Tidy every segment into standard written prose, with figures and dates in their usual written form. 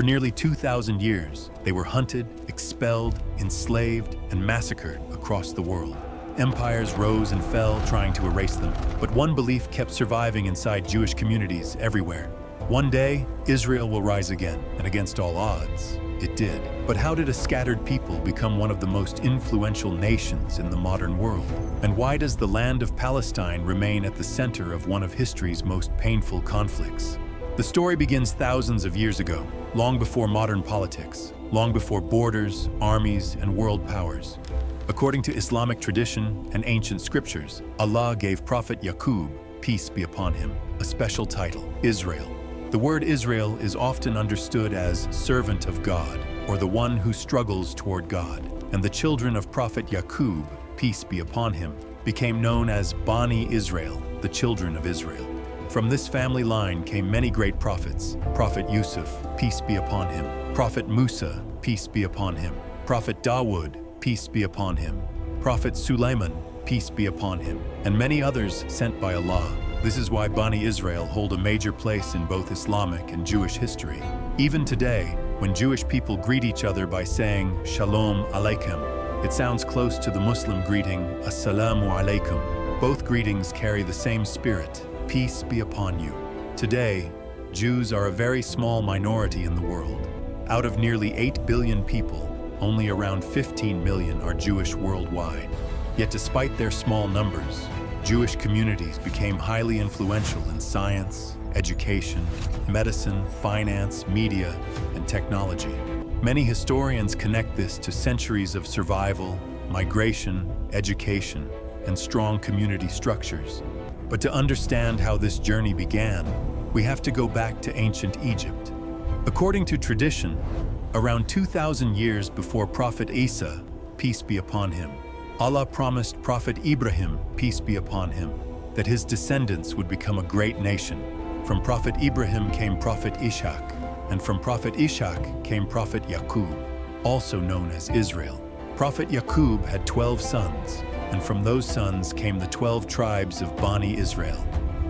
For nearly 2,000 years, they were hunted, expelled, enslaved, and massacred across the world. Empires rose and fell trying to erase them, but one belief kept surviving inside Jewish communities everywhere. One day, Israel will rise again, and against all odds, it did. But how did a scattered people become one of the most influential nations in the modern world? And why does the land of Palestine remain at the center of one of history's most painful conflicts? The story begins thousands of years ago, long before modern politics, long before borders, armies, and world powers. According to Islamic tradition and ancient scriptures, Allah gave Prophet Yaqub, peace be upon him, a special title, Israel. The word Israel is often understood as servant of God, or the one who struggles toward God. And the children of Prophet Yaqub, peace be upon him, became known as Bani Israel, the children of Israel. From this family line came many great prophets: Prophet Yusuf, peace be upon him; Prophet Musa, peace be upon him; Prophet Dawood, peace be upon him; Prophet Sulaiman, peace be upon him, and many others sent by Allah. This is why Bani Israel hold a major place in both Islamic and Jewish history. Even today, when Jewish people greet each other by saying Shalom Aleichem, it sounds close to the Muslim greeting Assalamu Alaikum. Both greetings carry the same spirit: peace be upon you. Today, Jews are a very small minority in the world. Out of nearly 8 billion people, only around 15 million are Jewish worldwide. Yet despite their small numbers, Jewish communities became highly influential in science, education, medicine, finance, media, and technology. Many historians connect this to centuries of survival, migration, education, and strong community structures. But to understand how this journey began, we have to go back to ancient Egypt. According to tradition, around 2,000 years before Prophet Isa, peace be upon him, Allah promised Prophet Ibrahim, peace be upon him, that his descendants would become a great nation. From Prophet Ibrahim came Prophet Ishaq, and from Prophet Ishaq came Prophet Yaqub, also known as Israel. Prophet Yaqub had 12 sons, and from those sons came the 12 tribes of Bani Israel.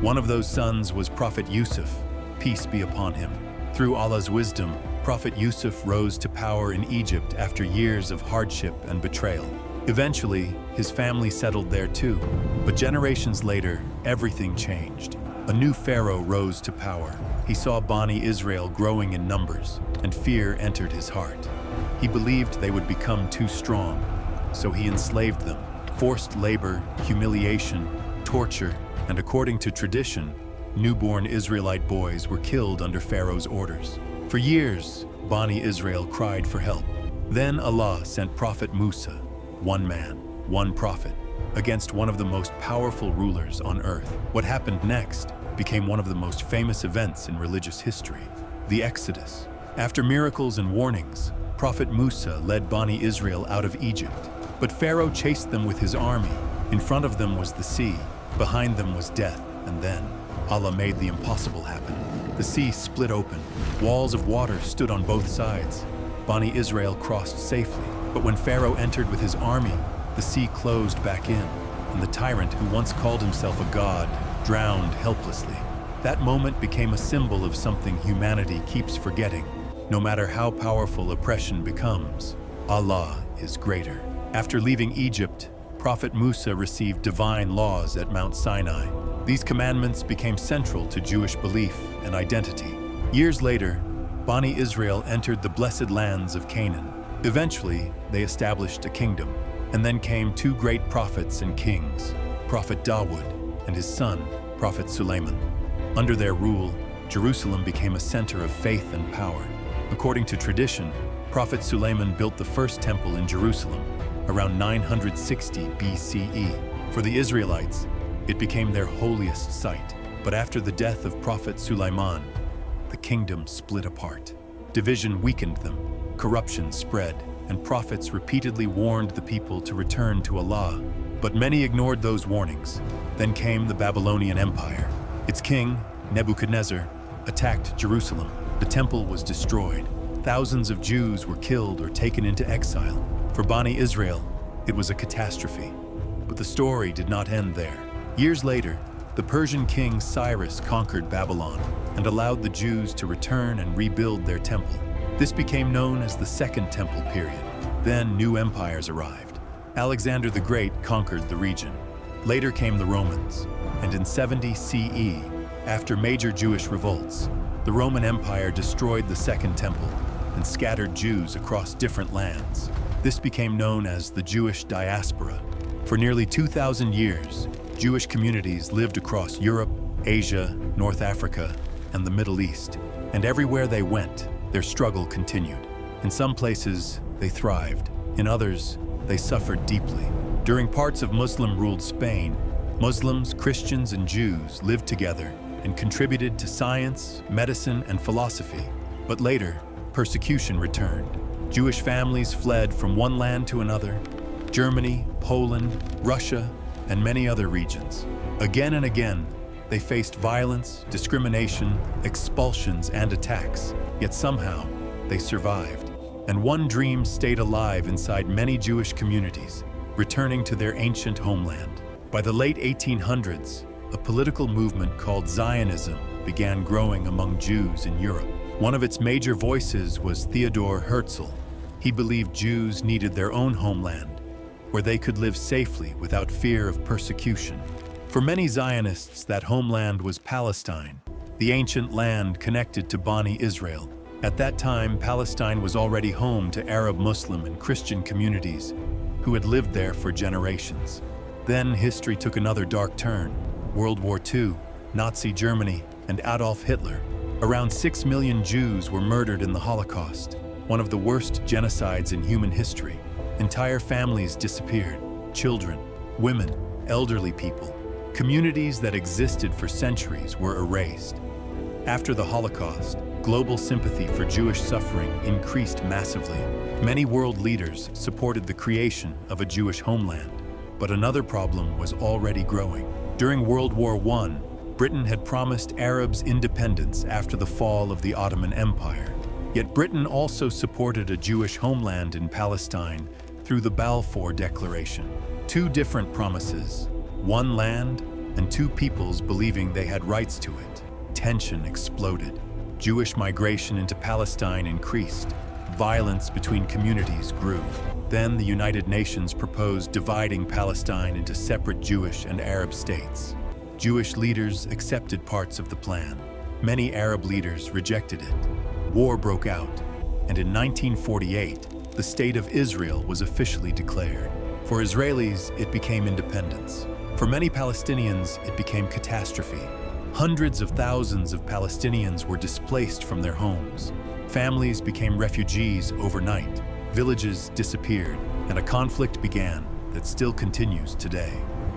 One of those sons was Prophet Yusuf, peace be upon him. Through Allah's wisdom, Prophet Yusuf rose to power in Egypt after years of hardship and betrayal. Eventually, his family settled there too, but generations later, everything changed. A new Pharaoh rose to power. He saw Bani Israel growing in numbers, and fear entered his heart. He believed they would become too strong, so he enslaved them. Forced labor, humiliation, torture, and according to tradition, newborn Israelite boys were killed under Pharaoh's orders. For years, Bani Israel cried for help. Then Allah sent Prophet Musa, one man, one prophet, against one of the most powerful rulers on earth. What happened next became one of the most famous events in religious history, the Exodus. After miracles and warnings, Prophet Musa led Bani Israel out of Egypt. But Pharaoh chased them with his army. In front of them was the sea, behind them was death, and then Allah made the impossible happen. The sea split open. Walls of water stood on both sides. Bani Israel crossed safely, but when Pharaoh entered with his army, the sea closed back in, and the tyrant who once called himself a god drowned helplessly. That moment became a symbol of something humanity keeps forgetting. No matter how powerful oppression becomes, Allah is greater. After leaving Egypt, Prophet Musa received divine laws at Mount Sinai. These commandments became central to Jewish belief and identity. Years later, Bani Israel entered the blessed lands of Canaan. Eventually, they established a kingdom, and then came two great prophets and kings, Prophet Dawood and his son, Prophet Sulaiman. Under their rule, Jerusalem became a center of faith and power. According to tradition, Prophet Sulaiman built the first temple in Jerusalem around 960 BCE. For the Israelites, it became their holiest site. But after the death of Prophet Sulaiman, the kingdom split apart. Division weakened them, corruption spread, and prophets repeatedly warned the people to return to Allah. But many ignored those warnings. Then came the Babylonian Empire. Its king, Nebuchadnezzar, attacked Jerusalem. The temple was destroyed. Thousands of Jews were killed or taken into exile. For Bani Israel, it was a catastrophe. But the story did not end there. Years later, the Persian king Cyrus conquered Babylon and allowed the Jews to return and rebuild their temple. This became known as the Second Temple period. Then new empires arrived. Alexander the Great conquered the region. Later came the Romans, and in 70 CE, after major Jewish revolts, the Roman Empire destroyed the Second Temple and scattered Jews across different lands. This became known as the Jewish diaspora. For nearly 2,000 years, Jewish communities lived across Europe, Asia, North Africa, and the Middle East. And everywhere they went, their struggle continued. In some places, they thrived. In others, they suffered deeply. During parts of Muslim-ruled Spain, Muslims, Christians, and Jews lived together and contributed to science, medicine, and philosophy. But later, persecution returned. Jewish families fled from one land to another: Germany, Poland, Russia, and many other regions. Again and again, they faced violence, discrimination, expulsions, and attacks. Yet somehow, they survived. And one dream stayed alive inside many Jewish communities, returning to their ancient homeland. By the late 1800s, a political movement called Zionism began growing among Jews in Europe. One of its major voices was Theodor Herzl. He believed Jews needed their own homeland, where they could live safely without fear of persecution. For many Zionists, that homeland was Palestine, the ancient land connected to Bani Israel. At that time, Palestine was already home to Arab, Muslim, and Christian communities who had lived there for generations. Then history took another dark turn. World War II, Nazi Germany, and Adolf Hitler. Around 6 million Jews were murdered in the Holocaust, one of the worst genocides in human history. Entire families disappeared: children, women, elderly people. Communities that existed for centuries were erased. After the Holocaust, global sympathy for Jewish suffering increased massively. Many world leaders supported the creation of a Jewish homeland. But another problem was already growing. During World War I, Britain had promised Arabs independence after the fall of the Ottoman Empire. Yet Britain also supported a Jewish homeland in Palestine through the Balfour Declaration. Two different promises: one land and two peoples believing they had rights to it. Tension exploded. Jewish migration into Palestine increased. Violence between communities grew. Then the United Nations proposed dividing Palestine into separate Jewish and Arab states. Jewish leaders accepted parts of the plan. Many Arab leaders rejected it. War broke out, and in 1948, the State of Israel was officially declared. For Israelis, it became independence. For many Palestinians, it became catastrophe. Hundreds of thousands of Palestinians were displaced from their homes. Families became refugees overnight. Villages disappeared, and a conflict began that still continues today.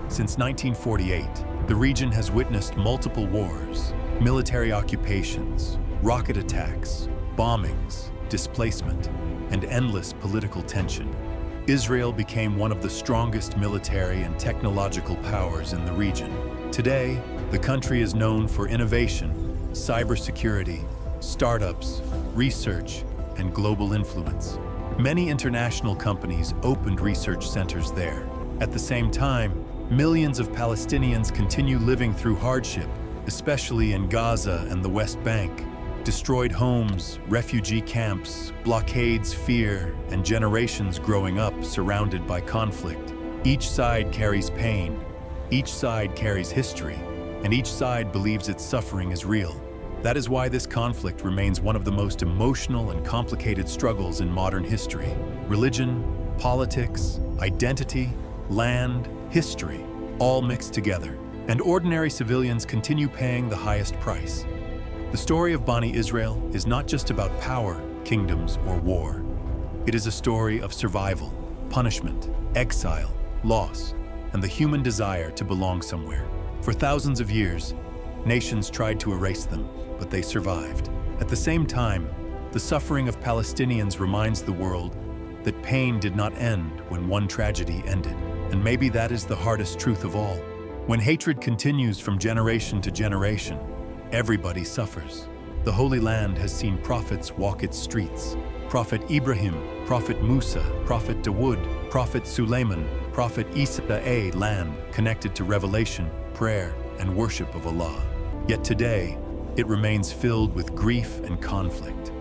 Since 1948, the region has witnessed multiple wars, military occupations, rocket attacks, bombings, displacement, and endless political tension. Israel became one of the strongest military and technological powers in the region. Today, the country is known for innovation, cybersecurity, startups, research, and global influence. Many international companies opened research centers there. At the same time, millions of Palestinians continue living through hardship, especially in Gaza and the West Bank. Destroyed homes, refugee camps, blockades, fear, and generations growing up surrounded by conflict. Each side carries pain, each side carries history, and each side believes its suffering is real. That is why this conflict remains one of the most emotional and complicated struggles in modern history. Religion, politics, identity, land, history, all mixed together, and ordinary civilians continue paying the highest price. The story of Bani Israel is not just about power, kingdoms, or war. It is a story of survival, punishment, exile, loss, and the human desire to belong somewhere. For thousands of years, nations tried to erase them, but they survived. At the same time, the suffering of Palestinians reminds the world that pain did not end when one tragedy ended. And maybe that is the hardest truth of all. When hatred continues from generation to generation, everybody suffers. The Holy Land has seen prophets walk its streets. Prophet Ibrahim, Prophet Musa, Prophet Dawood, Prophet Sulaiman, Prophet Isa, a land connected to revelation, prayer, and worship of Allah. Yet today, it remains filled with grief and conflict.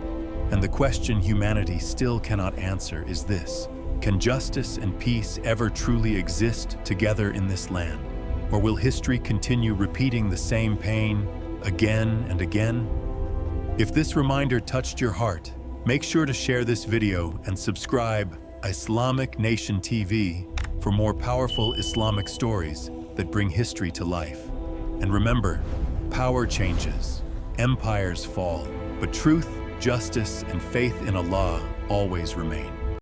And the question humanity still cannot answer is this: can justice and peace ever truly exist together in this land? Or will history continue repeating the same pain again and again? If this reminder touched your heart, make sure to share this video and subscribe Islamic Nation TV for more powerful Islamic stories that bring history to life. And remember, power changes, empires fall, but truth, justice, and faith in Allah always remain.